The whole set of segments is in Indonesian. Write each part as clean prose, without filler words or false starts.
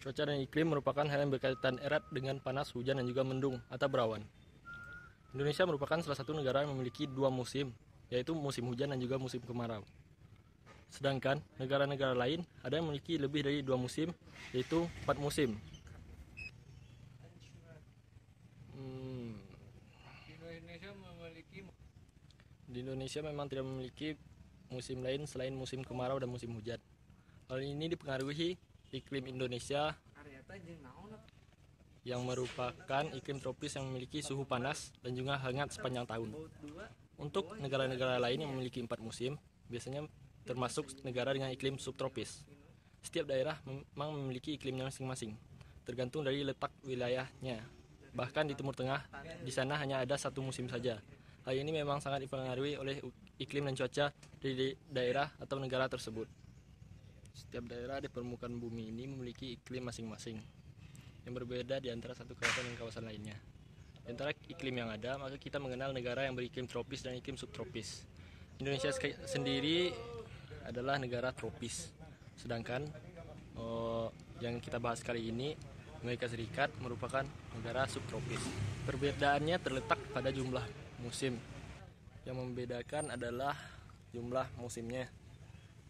Cuaca dan iklim merupakan hal yang berkaitan erat dengan panas, hujan, dan juga mendung atau berawan. Indonesia merupakan salah satu negara yang memiliki dua musim, yaitu musim hujan dan juga musim kemarau. Sedangkan negara-negara lain ada yang memiliki lebih dari dua musim, yaitu 4 musim. Di Indonesia memang tidak memiliki musim lain selain musim kemarau dan musim hujan. Hal ini dipengaruhi iklim Indonesia yang merupakan iklim tropis yang memiliki suhu panas dan juga hangat sepanjang tahun. Untuk negara-negara lain yang memiliki 4 musim, biasanya termasuk negara dengan iklim subtropis. Setiap daerah memang memiliki iklimnya masing-masing, tergantung dari letak wilayahnya. Bahkan di Timur Tengah, di sana hanya ada satu musim saja. Hal ini memang sangat dipengaruhi oleh iklim dan cuaca di daerah atau negara tersebut. Setiap daerah di permukaan bumi ini memiliki iklim masing-masing yang berbeda di antara satu kawasan dan kawasan lainnya. Di antara iklim yang ada, maka kita mengenal negara yang beriklim tropis dan iklim subtropis. Indonesia sendiri adalah negara tropis. Sedangkan yang kita bahas kali ini, Amerika Serikat merupakan negara subtropis. Perbedaannya terletak pada jumlah musim. Yang membedakan adalah jumlah musimnya.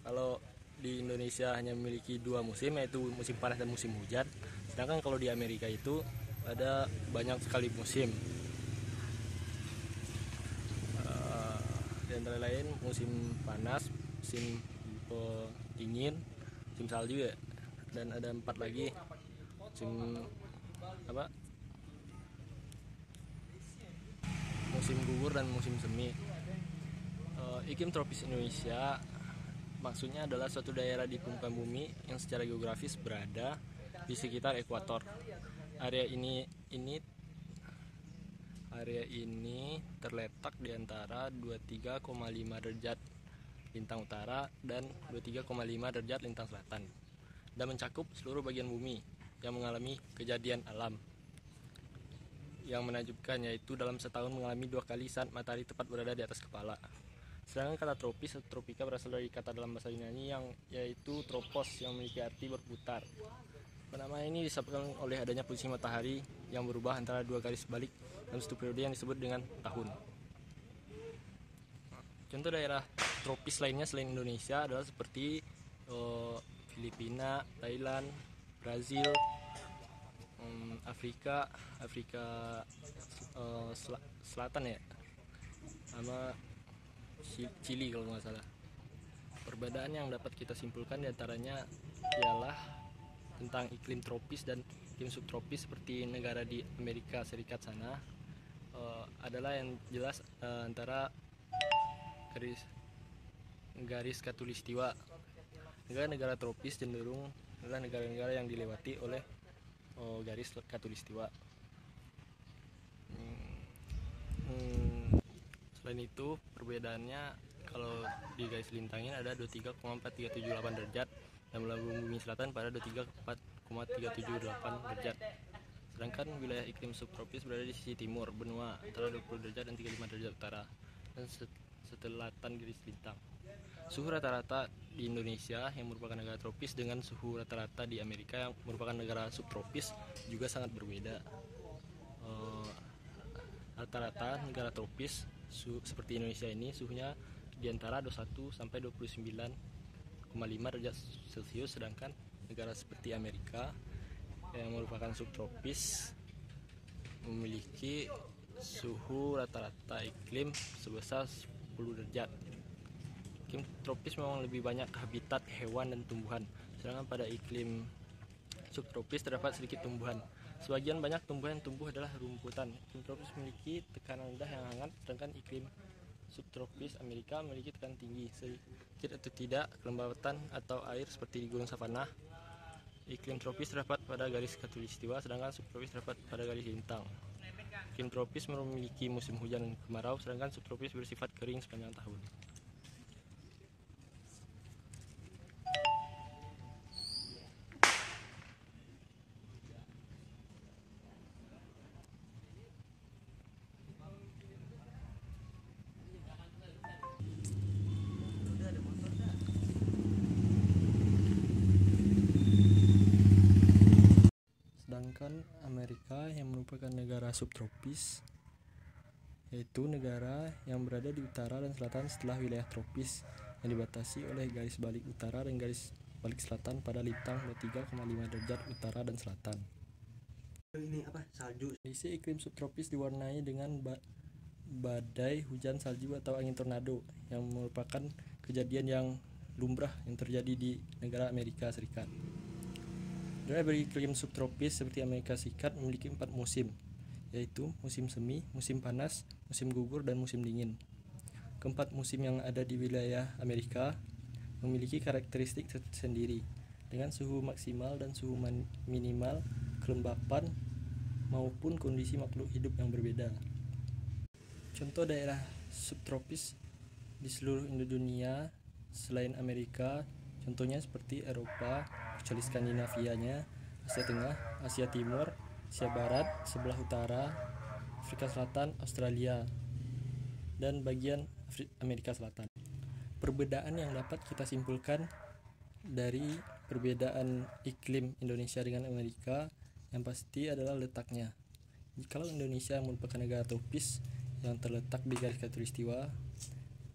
Kalau di Indonesia hanya memiliki 2 musim, yaitu musim panas dan musim hujan. Sedangkan kalau di Amerika itu ada banyak sekali musim. Di antara lain musim panas, musim dingin, musim salju ya. Dan ada 4 lagi, musim gugur dan musim semi. Iklim tropis Indonesia maksudnya adalah suatu daerah di permukaan bumi yang secara geografis berada di sekitar ekuator. Area ini terletak di antara 23,5 derajat lintang utara dan 23,5 derajat lintang selatan, dan mencakup seluruh bagian bumi yang mengalami kejadian alam yang menakjubkan, yaitu dalam setahun mengalami 2 kali saat matahari tepat berada di atas kepala. Sedangkan kata tropis atau tropika berasal dari kata dalam bahasa Yunani yang yaitu tropos yang memiliki arti berputar. Nama ini disebabkan oleh adanya posisi matahari yang berubah antara 2 garis balik dalam satu periode yang disebut dengan tahun. Contoh daerah tropis lainnya selain Indonesia adalah seperti Filipina, Thailand, Brazil, Afrika Selatan ya, sama Chili kalau nggak salah. Perbedaan yang dapat kita simpulkan diantaranya ialah tentang iklim tropis dan iklim subtropis seperti negara di Amerika Serikat sana, adalah yang jelas antara garis khatulistiwa. Negara-negara tropis cenderung adalah negara-negara yang dilewati oleh garis khatulistiwa. Selain itu, perbedaannya kalau di garis lintangnya ada 23,4378 derajat dan melambung bumi selatan pada 23,4,378 derajat. Sedangkan wilayah iklim subtropis berada di sisi timur benua antara 20 derajat dan 35 derajat utara dan selatan garis lintang. Suhu rata-rata di Indonesia yang merupakan negara tropis dengan suhu rata-rata di Amerika yang merupakan negara subtropis juga sangat berbeda. Rata-rata negara tropis seperti Indonesia ini suhunya di antara 21 sampai 29,5 derajat Celcius, sedangkan negara seperti Amerika yang merupakan subtropis memiliki suhu rata-rata iklim sebesar 10 derajat. Iklim tropis memang lebih banyak habitat hewan dan tumbuhan, sedangkan pada iklim subtropis terdapat sedikit tumbuhan. Sebagian banyak tumbuhan yang tumbuh adalah rumputan. Iklim tropis memiliki tekanan rendah yang hangat, sedangkan iklim subtropis Amerika memiliki tekanan tinggi, sedikit atau tidak kelembabatan atau air seperti di gunung savana. Iklim tropis terdapat pada garis khatulistiwa, sedangkan subtropis terdapat pada garis lintang. Iklim tropis memiliki musim hujan dan kemarau, sedangkan subtropis bersifat kering sepanjang tahun. Sedangkan Amerika yang merupakan negara subtropis, yaitu negara yang berada di utara dan selatan setelah wilayah tropis yang dibatasi oleh garis balik utara dan garis balik selatan pada lintang 23,5 derajat utara dan selatan. Kondisi iklim subtropis diwarnai dengan badai, hujan salju atau angin tornado yang merupakan kejadian yang lumrah yang terjadi di negara Amerika Serikat. Negara beriklim subtropis seperti Amerika Serikat memiliki 4 musim, yaitu musim semi, musim panas, musim gugur, dan musim dingin. Keempat musim yang ada di wilayah Amerika memiliki karakteristik tersendiri dengan suhu maksimal dan suhu minimal, kelembapan, maupun kondisi makhluk hidup yang berbeda. Contoh daerah subtropis di seluruh dunia selain Amerika, contohnya seperti Eropa, kecuali Skandinavianya, Asia Tengah, Asia Timur, Asia Barat, sebelah utara, Afrika Selatan, Australia, dan bagian Amerika Selatan. Perbedaan yang dapat kita simpulkan dari perbedaan iklim Indonesia dengan Amerika yang pasti adalah letaknya. Jikalau Indonesia merupakan negara tropis yang terletak di garis khatulistiwa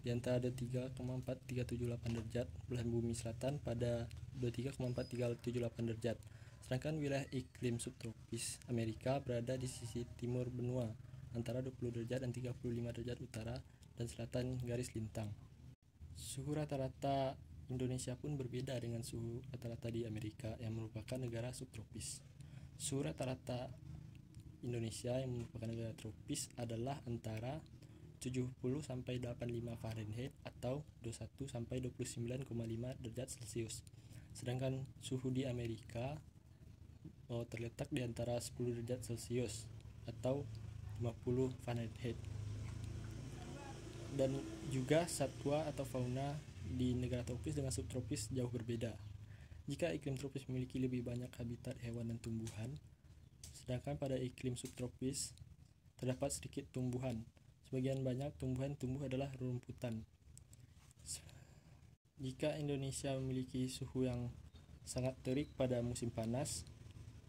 di antara 23,4378 derajat belahan bumi selatan pada 23,4378 derajat, sedangkan wilayah iklim subtropis Amerika berada di sisi timur benua antara 20 derajat dan 35 derajat utara dan selatan garis lintang. Suhu rata-rata Indonesia pun berbeda dengan suhu rata-rata di Amerika yang merupakan negara subtropis. Suhu rata-rata Indonesia yang merupakan negara tropis adalah antara 70 sampai 85 Fahrenheit atau 21 sampai 29,5 derajat Celcius. Sedangkan suhu di Amerika terletak di antara 10 derajat Celcius atau 50 Fahrenheit. Dan juga satwa atau fauna di negara tropis dengan subtropis jauh berbeda. Jika iklim tropis memiliki lebih banyak habitat hewan dan tumbuhan, sedangkan pada iklim subtropis terdapat sedikit tumbuhan. Sebagian banyak tumbuhan tumbuh adalah rumputan. Jika Indonesia memiliki suhu yang sangat terik pada musim panas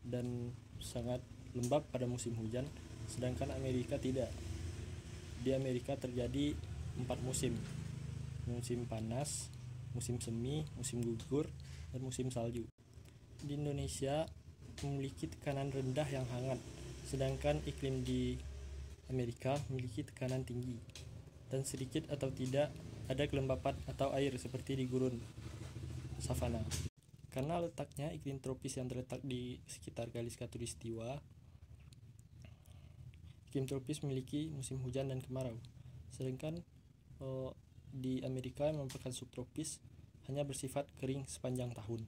dan sangat lembab pada musim hujan, sedangkan Amerika tidak. Di Amerika terjadi 4 musim: musim panas, musim semi, musim gugur, dan musim salju. Di Indonesia memiliki tekanan rendah yang hangat, sedangkan iklim di Amerika memiliki tekanan tinggi dan sedikit atau tidak ada kelembapan atau air seperti di gurun savana. Karena letaknya iklim tropis yang terletak di sekitar garis khatulistiwa, iklim tropis memiliki musim hujan dan kemarau. Sedangkan di Amerika yang merupakan subtropis hanya bersifat kering sepanjang tahun.